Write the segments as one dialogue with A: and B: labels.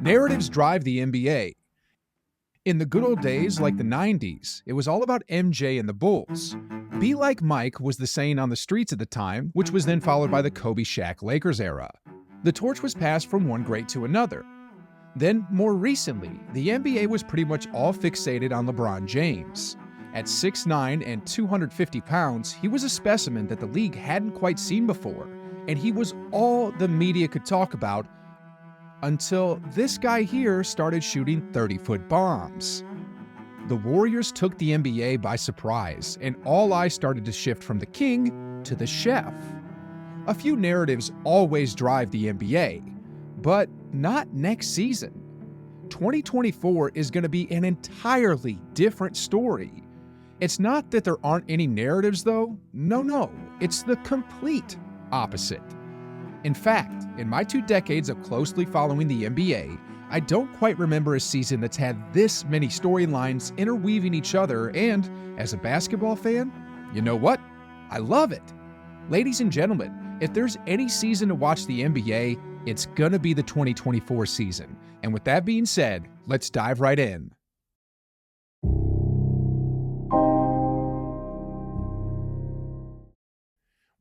A: Narratives drive the NBA. In the good old days, like the 90s, it was all about MJ and the Bulls. Be like Mike was the saying on the streets at the time, which was then followed by the Kobe Shaq Lakers era. The torch was passed from one great to another. Then, more recently, the NBA was pretty much all fixated on LeBron James. At 6'9" and 250 pounds, he was a specimen that the league hadn't quite seen before, and he was all the media could talk about until this guy here started shooting 30-foot bombs. The Warriors took the NBA by surprise, and all eyes started to shift from the king to the chef. A few narratives always drive the NBA, but not next season. 2024 is going to be an entirely different story. It's not that there aren't any narratives, though. No, it's the complete opposite. In fact, in my 2 decades of closely following the NBA, I don't quite remember a season that's had this many storylines interweaving each other, and as a basketball fan, you know what? I love it. Ladies and gentlemen, if there's any season to watch the NBA, it's gonna be the 2024 season. And with that being said, let's dive right in.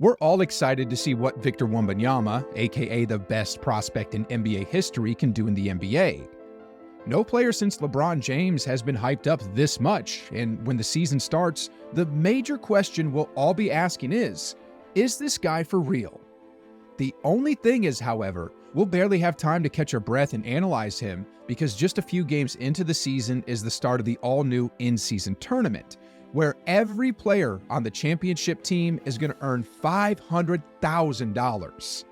A: We're all excited to see what Victor Wembanyama, aka the best prospect in NBA history, can do in the NBA. No player since LeBron James has been hyped up this much, and when the season starts, the major question we'll all be asking is this guy for real? The only thing is, however, we'll barely have time to catch our breath and analyze him because just a few games into the season is the start of the all-new in-season tournament, where every player on the championship team is going to earn $500,000.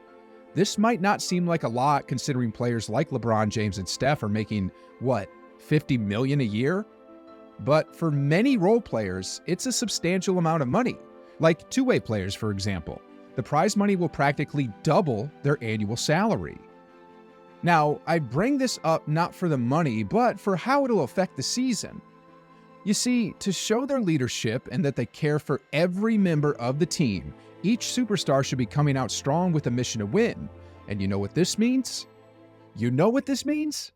A: This might not seem like a lot considering players like LeBron James and Steph are making, $50 million a year? But for many role players, it's a substantial amount of money. Like two-way players, for example. The prize money will practically double their annual salary. Now, I bring this up not for the money, but for how it'll affect the season. You see, to show their leadership and that they care for every member of the team, each superstar should be coming out strong with a mission to win. And you know what this means? You know what this means?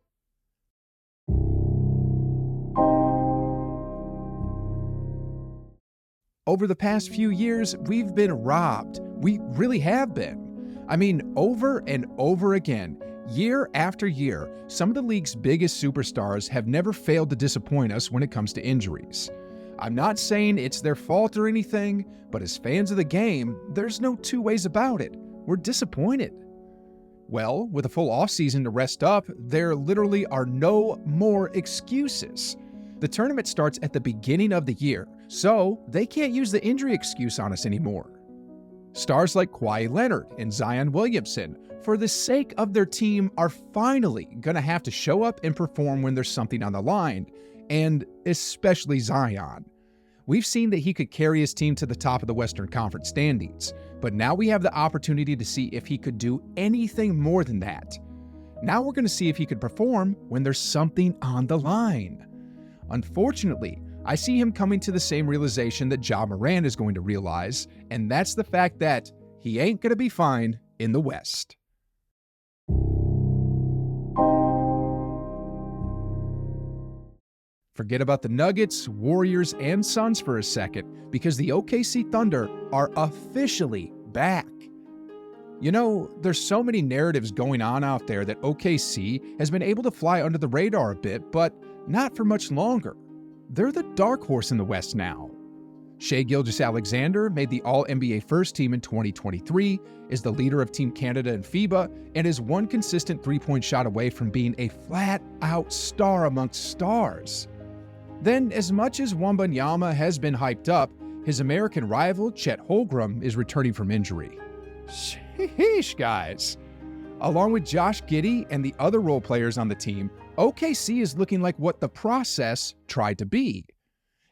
A: Over the past few years, we've been robbed. We really have been. I mean, over and over again. Year after year, some of the league's biggest superstars have never failed to disappoint us when it comes to injuries. I'm not saying it's their fault or anything, but as fans of the game, there's no two ways about it. We're disappointed. Well, with a full offseason to rest up, there literally are no more excuses. The tournament starts at the beginning of the year, so they can't use the injury excuse on us anymore. Stars like Kawhi Leonard and Zion Williamson, for the sake of their team, are finally going to have to show up and perform when there's something on the line, and especially Zion. We've seen that he could carry his team to the top of the Western Conference standings, but now we have the opportunity to see if he could do anything more than that. Now we're going to see if he could perform when there's something on the line. Unfortunately, I see him coming to the same realization that Ja Morant is going to realize, and that's the fact that he ain't going to be fine in the West. Forget about the Nuggets, Warriors, and Suns for a second, because the OKC Thunder are officially back. You know, there's so many narratives going on out there that OKC has been able to fly under the radar a bit, but not for much longer. They're the dark horse in the West now. Shai Gilgeous-Alexander made the All-NBA First Team in 2023, is the leader of Team Canada in FIBA, and is one consistent three-point shot away from being a flat-out star amongst stars. Then, as much as Wembanyama has been hyped up, his American rival, Chet Holmgren, is returning from injury. Sheesh, guys. Along with Josh Giddey and the other role players on the team, OKC is looking like what the process tried to be.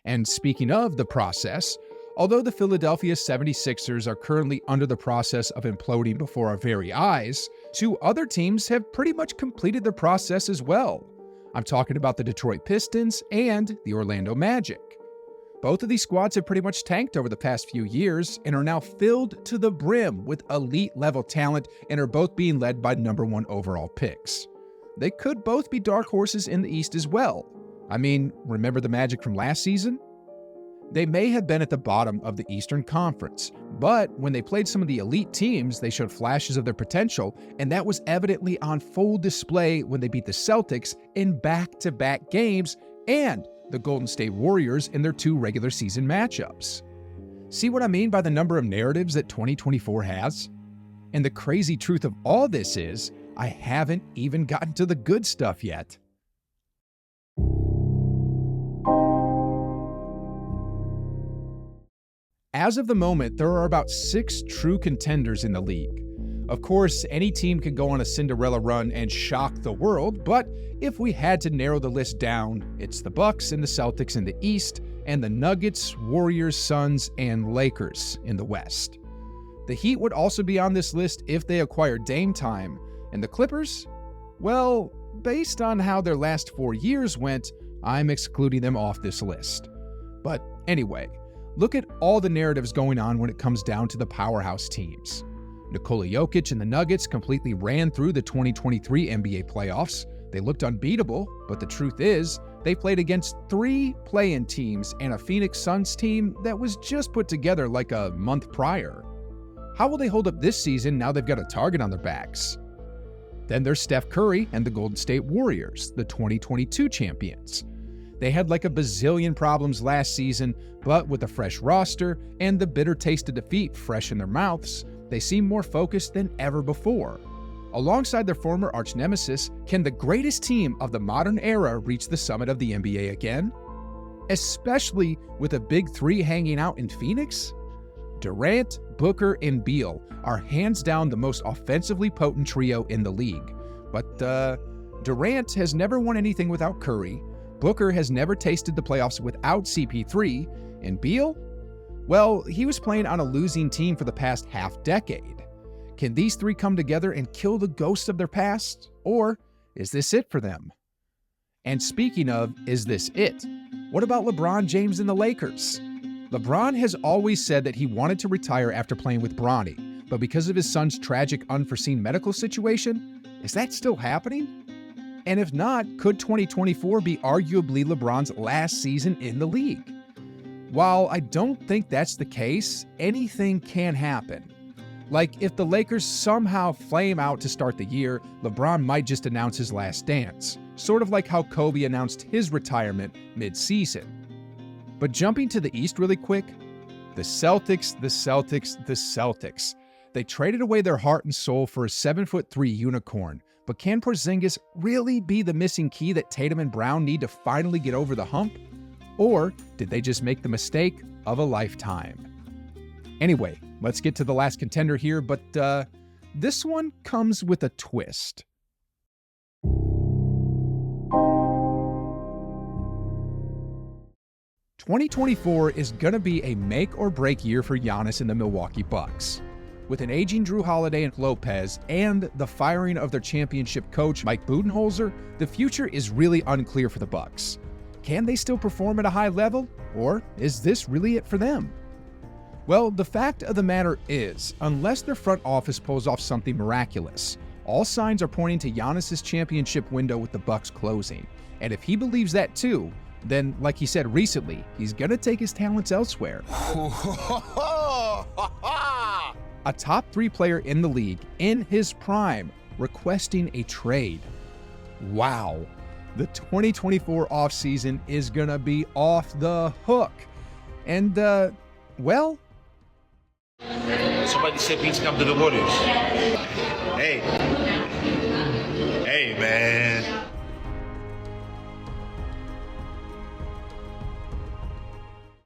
A: And speaking of the process, although the Philadelphia 76ers are currently under the process of imploding before our very eyes, 2 other teams have pretty much completed their process as well. I'm talking about the Detroit Pistons and the Orlando Magic. Both of these squads have pretty much tanked over the past few years and are now filled to the brim with elite level talent and are both being led by #1 overall picks. they could both be dark horses in the East as well. I mean, remember the Magic from last season? They may have been at the bottom of the Eastern Conference, but when they played some of the elite teams, they showed flashes of their potential, and that was evidently on full display when they beat the Celtics in back-to-back games and the Golden State Warriors in their 2 regular season matchups. See what I mean by the number of narratives that 2024 has? And the crazy truth of all this is, I haven't even gotten to the good stuff yet. As of the moment, there are about 6 true contenders in the league. Of course, any team can go on a Cinderella run and shock the world, but if we had to narrow the list down, it's the Bucks and the Celtics in the East, and the Nuggets, Warriors, Suns, and Lakers in the West. The Heat would also be on this list if they acquired Dame time, and the Clippers? Well, based on how their last 4 years went, I'm excluding them off this list. But anyway, look at all the narratives going on when it comes down to the powerhouse teams. Nikola Jokic and the Nuggets completely ran through the 2023 NBA playoffs. They looked unbeatable, but the truth is, they played against 3 play-in teams and a Phoenix Suns team that was just put together like a month prior. How will they hold up this season now they've got a target on their backs? Then there's Steph Curry and the Golden State Warriors, the 2022 champions. They had like a bazillion problems last season, but with a fresh roster and the bitter taste of defeat fresh in their mouths, they seem more focused than ever before. Alongside their former arch-nemesis, can the greatest team of the modern era reach the summit of the NBA again? Especially with a big 3 hanging out in Phoenix? Durant, Booker, and Beal are hands down the most offensively potent trio in the league. But Durant has never won anything without Curry, Booker has never tasted the playoffs without CP3, and Beal? Well, he was playing on a losing team for the past half-decade. Can these 3 come together and kill the ghost of their past? Or is this it for them? And speaking of, is this it? What about LeBron James and the Lakers? LeBron has always said that he wanted to retire after playing with Bronny, but because of his son's tragic unforeseen medical situation, is that still happening? And if not, could 2024 be arguably LeBron's last season in the league? While I don't think that's the case, anything can happen. Like if the Lakers somehow flame out to start the year, LeBron might just announce his last dance, sort of like how Kobe announced his retirement mid-season. But jumping to the East really quick, the Celtics. They traded away their heart and soul for a 7'3" unicorn, but can Porzingis really be the missing key that Tatum and Brown need to finally get over the hump? Or did they just make the mistake of a lifetime? Anyway, let's get to the last contender here, but this one comes with a twist. "2024 is gonna be a make-or-break year for Giannis and the Milwaukee Bucks. With an aging Drew Holiday and Lopez and the firing of their championship coach Mike Budenholzer, the future is really unclear for the Bucks. Can they still perform at a high level, or is this really it for them? Well, the fact of the matter is, unless their front office pulls off something miraculous, all signs are pointing to Giannis' championship window with the Bucks closing. And if he believes that too, then, like he said recently, he's gonna take his talents elsewhere. A top 3 player in the league, in his prime, requesting a trade. Wow. The 2024 offseason is gonna be off the hook. And, well...
B: Somebody said please come to the Warriors. Hey, man.